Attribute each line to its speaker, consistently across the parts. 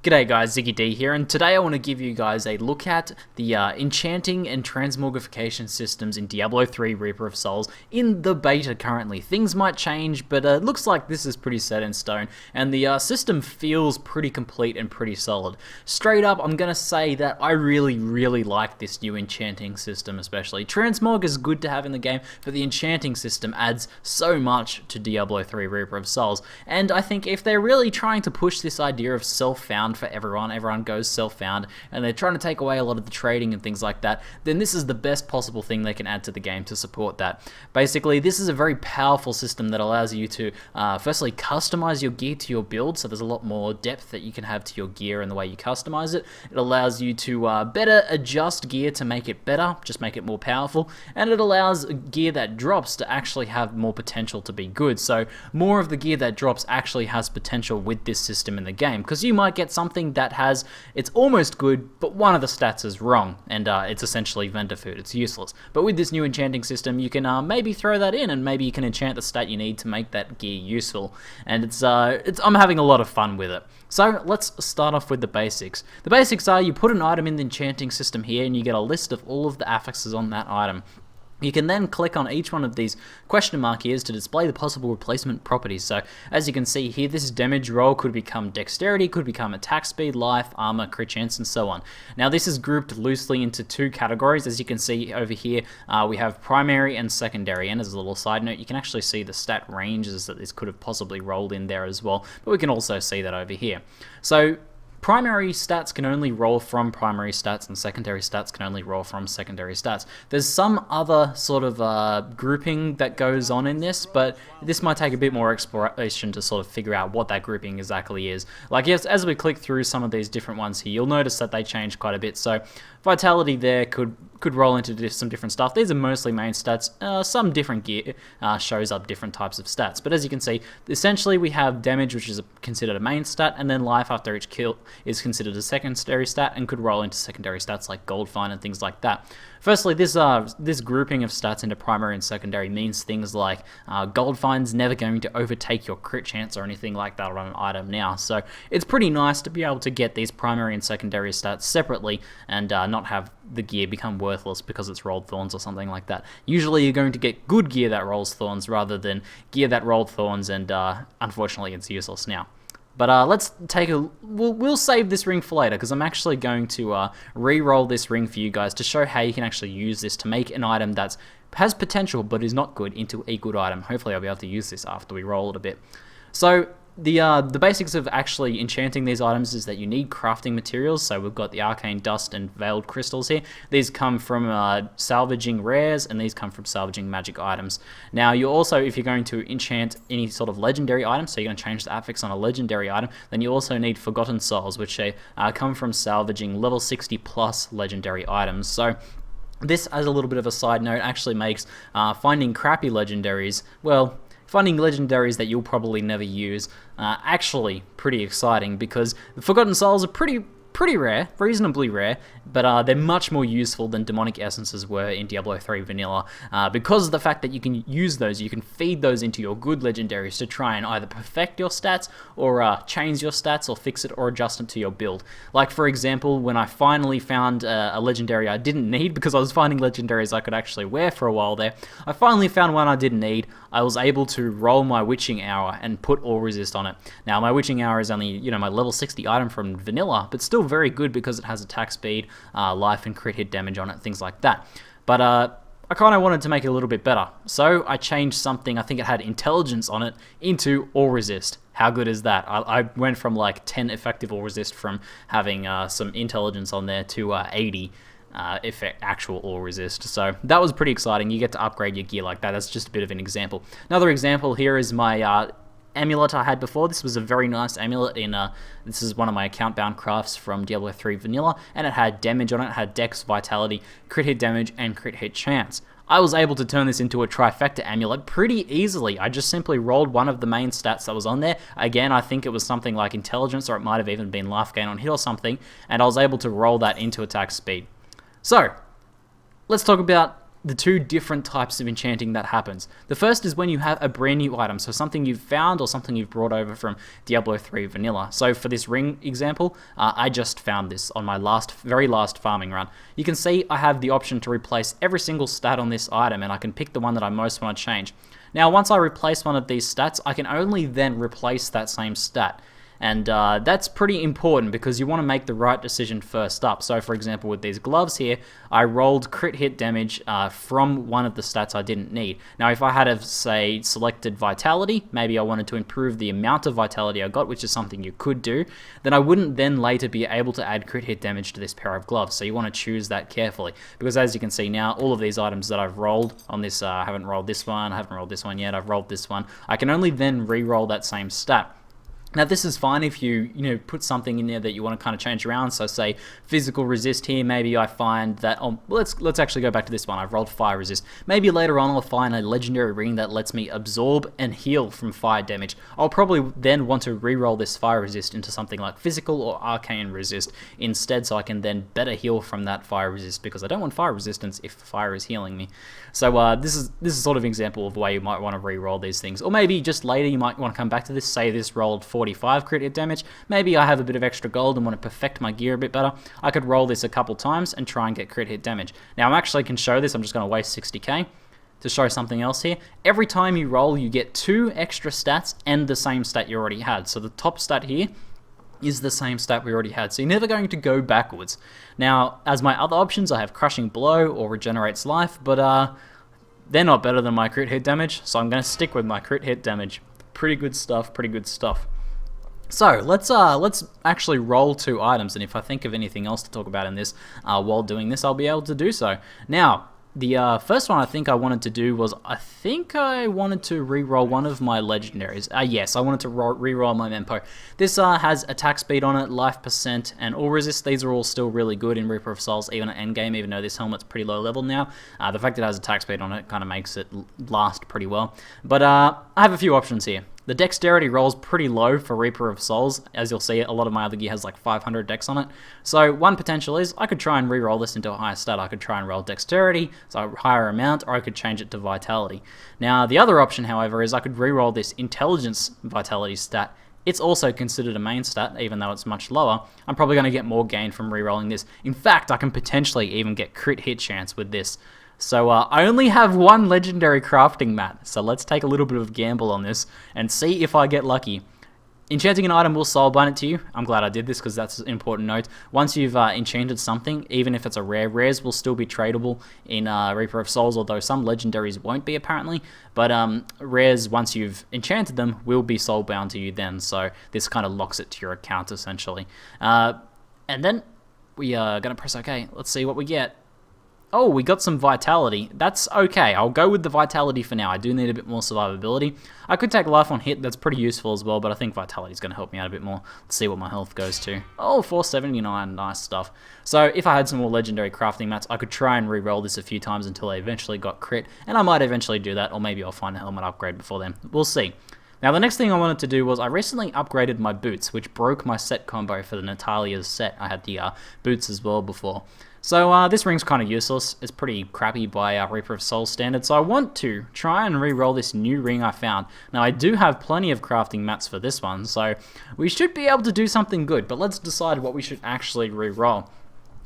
Speaker 1: G'day guys, ZiggyD here, and today I want to give you guys a look at the Enchanting and Transmorgification systems in Diablo 3 Reaper of Souls in the beta currently. Things might change, but it looks like this is pretty set in stone, and the system feels pretty complete and pretty solid. Straight up, I'm going to say that I really like this new Enchanting system especially. Transmog is good to have in the game, but the Enchanting system adds so much to Diablo 3 Reaper of Souls, and I think if they're really trying to push this idea of self-found for everyone goes self-found, and they're trying to take away a lot of the trading and things like that, then this is the best possible thing they can add to the game to support that. Basically, this is a very powerful system that allows you to firstly customize your gear to your build, so there's a lot more depth that you can have to your gear and the way you customize it. It allows you to better adjust gear to make it better, just make it more powerful, and it allows gear that drops to actually have more potential to be good. So more of the gear that drops actually has potential with this system in the game, because you might get something that it's almost good, but one of the stats is wrong, and it's essentially vendor food, it's useless. But with this new enchanting system, you can maybe throw that in, and maybe you can enchant the stat you need to make that gear useful, and I'm having a lot of fun with it. So let's start off with the basics. The basics are you put an item in the enchanting system here, and you get a list of all of the affixes on that item. You can then click on each one of these question mark ears to display the possible replacement properties. So as you can see here, this damage roll could become dexterity, could become attack speed, life, armor, crit chance, and so on. Now this is grouped loosely into two categories. As you can see over here, we have primary and secondary. And as a little side note, you can actually see the stat ranges that this could have possibly rolled in there as well. But we can also see that over here. So primary stats can only roll from primary stats, and secondary stats can only roll from secondary stats. There's some other sort of grouping that goes on in this, but this might take a bit more exploration to sort of figure out what that grouping exactly is. Like, yes, as we click through some of these different ones here, you'll notice that they change quite a bit. So vitality there could roll into some different stuff. These are mostly main stats. Some different gear shows up different types of stats. But as you can see, essentially we have damage, which is considered a main stat, and then life after each kill is considered a secondary stat and could roll into secondary stats like gold fine and things like that. Firstly, this grouping of stats into primary and secondary means things like gold fine's never going to overtake your crit chance or anything like that on an item now. So it's pretty nice to be able to get these primary and secondary stats separately and not have the gear become worthless because it's rolled thorns or something like that. Usually you're going to get good gear that rolls thorns rather than gear that rolled thorns, and unfortunately it's useless now. But let's take we'll save this ring for later, because I'm actually going to re-roll this ring for you guys to show how you can actually use this to make an item that has potential but is not good into a good item. Hopefully I'll be able to use this after we roll it a bit. So the basics of actually enchanting these items is that you need crafting materials. So we've got the arcane dust and veiled crystals here. These come from salvaging rares, and these come from salvaging magic items. Now you also, if you're going to enchant any sort of legendary item, so you're going to change the affix on a legendary item, then you also need forgotten souls, which come from salvaging level 60 plus legendary items. So this, as a little bit of a side note, actually makes finding crappy legendaries, well, finding legendaries that you'll probably never use actually pretty exciting, because the Forgotten Souls are pretty rare, reasonably rare, but they're much more useful than demonic essences were in Diablo 3 vanilla, because of the fact that you can use those, you can feed those into your good legendaries to try and either perfect your stats or change your stats or fix it or adjust it to your build. Like for example, when I finally found a legendary I didn't need, because I was finding legendaries I could actually wear for a while there, I finally found one I didn't need. I was able to roll my Witching Hour and put All Resist on it. Now my Witching Hour is only, my level 60 item from vanilla, but still very good because it has attack speed, life and crit hit damage on it, things like that. But I kind of wanted to make it a little bit better, so I changed something. I think it had intelligence on it into All Resist. How good is that? I went from like 10 effective All Resist from having some intelligence on there to 80 actual All Resist. So that was pretty exciting. You get to upgrade your gear like that. That's just a bit of an example. Another example here is my amulet I had before. This was a very nice amulet this is one of my account bound crafts from Diablo 3 vanilla, and it had damage on it. It had dex, vitality, crit hit damage, and crit hit chance. I was able to turn this into a trifecta amulet pretty easily. I just simply rolled one of the main stats that was on there. Again, I think it was something like intelligence, or it might have even been life gain on hit or something, and I was able to roll that into attack speed. So let's talk about the two different types of enchanting that happens. The first is when you have a brand new item, so something you've found or something you've brought over from Diablo 3 vanilla. So for this ring example, I just found this on my very last farming run. You can see I have the option to replace every single stat on this item, and I can pick the one that I most want to change. Now, once I replace one of these stats, I can only then replace that same stat. And that's pretty important because you want to make the right decision first up. So for example, with these gloves here, I rolled crit hit damage from one of the stats I didn't need. Now if I had have, say, selected vitality, maybe I wanted to improve the amount of vitality I got, which is something you could do, then I wouldn't then later be able to add crit hit damage to this pair of gloves. So you want to choose that carefully, because as you can see now, all of these items that I've rolled on this, I haven't rolled this one, I haven't rolled this one yet, I've rolled this one, I can only then re-roll that same stat. Now this is fine if you put something in there that you want to kind of change around. So say physical resist here, maybe I find that, let's actually go back to this one. I've rolled fire resist. Maybe later on I'll find a legendary ring that lets me absorb and heal from fire damage. I'll probably then want to re-roll this fire resist into something like physical or arcane resist instead, so I can then better heal from that fire resist, because I don't want fire resistance if fire is healing me. So this is sort of an example of why you might want to re-roll these things. Or maybe just later you might want to come back to this, say this rolled 45 crit hit damage. Maybe I have a bit of extra gold and want to perfect my gear a bit better. I could roll this a couple times and try and get crit hit damage. Now I actually can show this, I'm just going to waste 60k to show something else here. Every time you roll, you get 2 extra stats and the same stat you already had. So the top stat here is the same stat we already had, so you're never going to go backwards. Now, as my other options, I have Crushing Blow or Regenerates Life, but they're not better than my crit hit damage, so I'm going to stick with my crit hit damage. Pretty good stuff, pretty good stuff. So let's actually roll 2 items, and if I think of anything else to talk about in this while doing this, I'll be able to do so. Now, the first one I think I wanted to do was, I think I wanted to re-roll one of my legendaries. Yes, I wanted to re-roll my Mempo. This has attack speed on it, life percent, and all resist. These are all still really good in Reaper of Souls, even at endgame, even though this helmet's pretty low level now. The fact that it has attack speed on it kind of makes it last pretty well. But I have a few options here. The dexterity rolls pretty low for Reaper of Souls. As you'll see, a lot of my other gear has like 500 dex on it. So one potential is I could try and re-roll this into a higher stat. I could try and roll dexterity, so a higher amount, or I could change it to vitality. Now the other option, however, is I could re-roll this intelligence vitality stat. It's also considered a main stat, even though it's much lower. I'm probably going to get more gain from re-rolling this. In fact, I can potentially even get crit hit chance with this. So I only have 1 legendary crafting mat, so let's take a little bit of a gamble on this and see if I get lucky. Enchanting an item will soul bind it to you. I'm glad I did this because that's an important note. Once you've enchanted something, even if it's a rare, rares will still be tradable in Reaper of Souls, although some legendaries won't be apparently. But rares, once you've enchanted them, will be soul bound to you then, so this kind of locks it to your account essentially. And then we are going to press OK. Let's see what we get. Oh, we got some vitality. That's okay. I'll go with the vitality for now. I do need a bit more survivability. I could take life on hit. That's pretty useful as well, but I think vitality is going to help me out a bit more. Let's see what my health goes to. Oh, 479. Nice stuff. So if I had some more legendary crafting mats, I could try and re-roll this a few times until I eventually got crit, and I might eventually do that, or maybe I'll find a helmet upgrade before then. We'll see. Now the next thing I wanted to do was I recently upgraded my boots, which broke my set combo for the Natalia's set. I had the boots as well before. So this ring's kind of useless. It's pretty crappy by Reaper of Souls standards, so I want to try and re-roll this new ring I found. Now I do have plenty of crafting mats for this one, so we should be able to do something good, but let's decide what we should actually re-roll.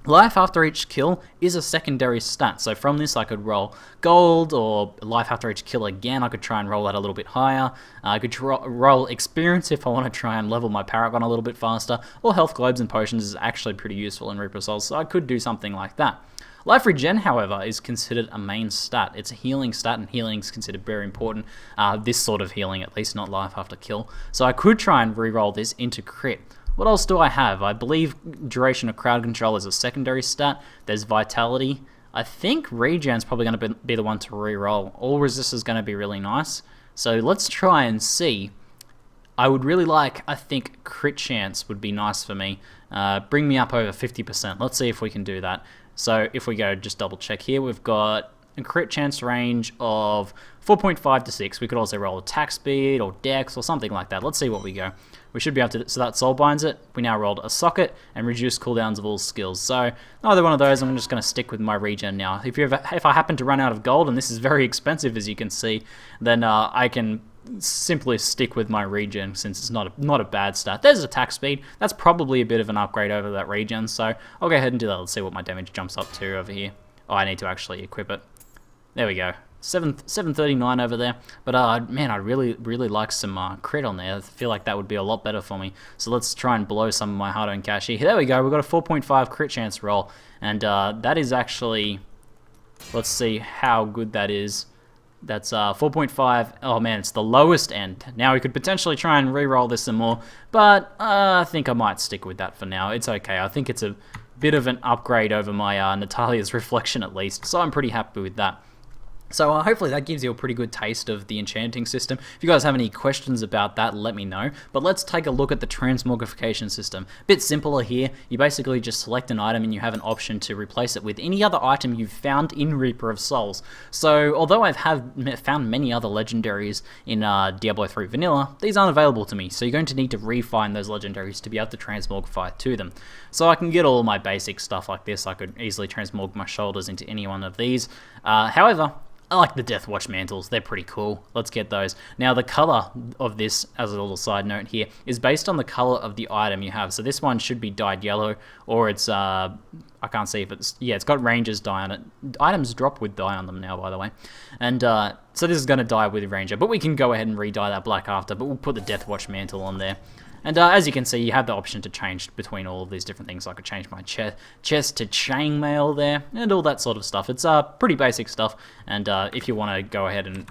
Speaker 1: Life after each kill is a secondary stat, so from this I could roll gold, or life after each kill again, I could try and roll that a little bit higher. I could roll experience if I want to try and level my Paragon a little bit faster, or health globes and potions is actually pretty useful in Reaper of Souls, so I could do something like that. Life regen, however, is considered a main stat. It's a healing stat, and healing is considered very important. This sort of healing, at least, not life after kill. So I could try and re-roll this into crit. What else do I have? I believe duration of crowd control is a secondary stat. There's vitality. I think regen's probably going to be the one to re-roll. All resist is going to be really nice. So let's try and see. I would really like, I think crit chance would be nice for me. Bring me up over 50%. Let's see if we can do that. So if we go just double check here, we've got a crit chance range of 4.5 to 6. We could also roll attack speed or dex or something like that. Let's see what we go. We should be able to, so that soul binds it. We now rolled a socket and reduced cooldowns of all skills. So either one of those, I'm just going to stick with my regen now. If I happen to run out of gold, and this is very expensive as you can see, then I can simply stick with my regen since it's not a bad stat. There's attack speed. That's probably a bit of an upgrade over that regen, so I'll go ahead and do that. Let's see what my damage jumps up to over here. Oh, I need to actually equip it. There we go. 739 over there, but man, I really like some crit on there. I feel like that would be a lot better for me. So let's try and blow some of my hard-earned cash here. There we go. We've got a 4.5 crit chance roll, and that is actually, let's see how good that is. That's 4.5. Oh man, it's the lowest end. Now we could potentially try and re-roll this some more, but I think I might stick with that for now. It's okay. I think it's a bit of an upgrade over my Natalia's reflection at least, so I'm pretty happy with that. So hopefully that gives you a pretty good taste of the enchanting system. If you guys have any questions about that, let me know. But let's take a look at the transmogrification system. A bit simpler here. You basically just select an item and you have an option to replace it with any other item you've found in Reaper of Souls. So although I've found many other legendaries in Diablo 3 Vanilla, these aren't available to me. So you're going to need to re-find those legendaries to be able to transmogrify to them. So I can get all my basic stuff like this. I could easily transmog my shoulders into any one of these. However, I like the Deathwatch mantles, they're pretty cool. Let's get those. Now the color of this, as a little side note here, is based on the color of the item you have. So this one should be dyed yellow, or it's, I can't see if it's, yeah, it's got Ranger's dye on it. Items drop with dye on them now, by the way. And so this is going to dye with Ranger, but we can go ahead and re-dye that black after, but we'll put the Deathwatch mantle on there. And as you can see, you have the option to change between all of these different things. I could change my chest to chainmail there, and all that sort of stuff. It's pretty basic stuff, and if you want to go ahead and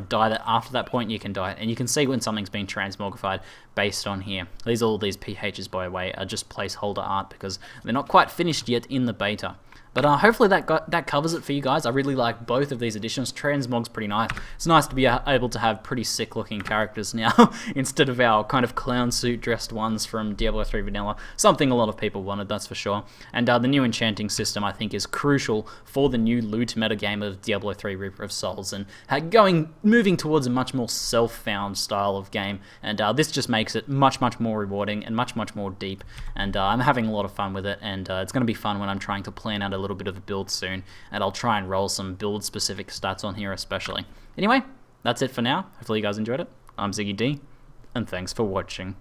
Speaker 1: dye that after that point, you can dye it. And you can see when something's been transmogrified based on here. All these PHs, by the way, are just placeholder art because they're not quite finished yet in the beta. But hopefully that covers it for you guys. I really like both of these additions. Transmog's pretty nice. It's nice to be able to have pretty sick looking characters now instead of our kind of clown suit dressed ones from Diablo 3 Vanilla. Something a lot of people wanted, that's for sure. And the new enchanting system I think is crucial for the new loot metagame of Diablo 3 Reaper of Souls and moving towards a much more self-found style of game. And this just makes it much more rewarding and much more deep. And I'm having a lot of fun with it, and it's going to be fun when I'm trying to plan out a little bit of a build soon, and I'll try and roll some build specific stats on here especially. Anyway, that's it for now. Hopefully you guys enjoyed it. I'm ZiggyD, and thanks for watching.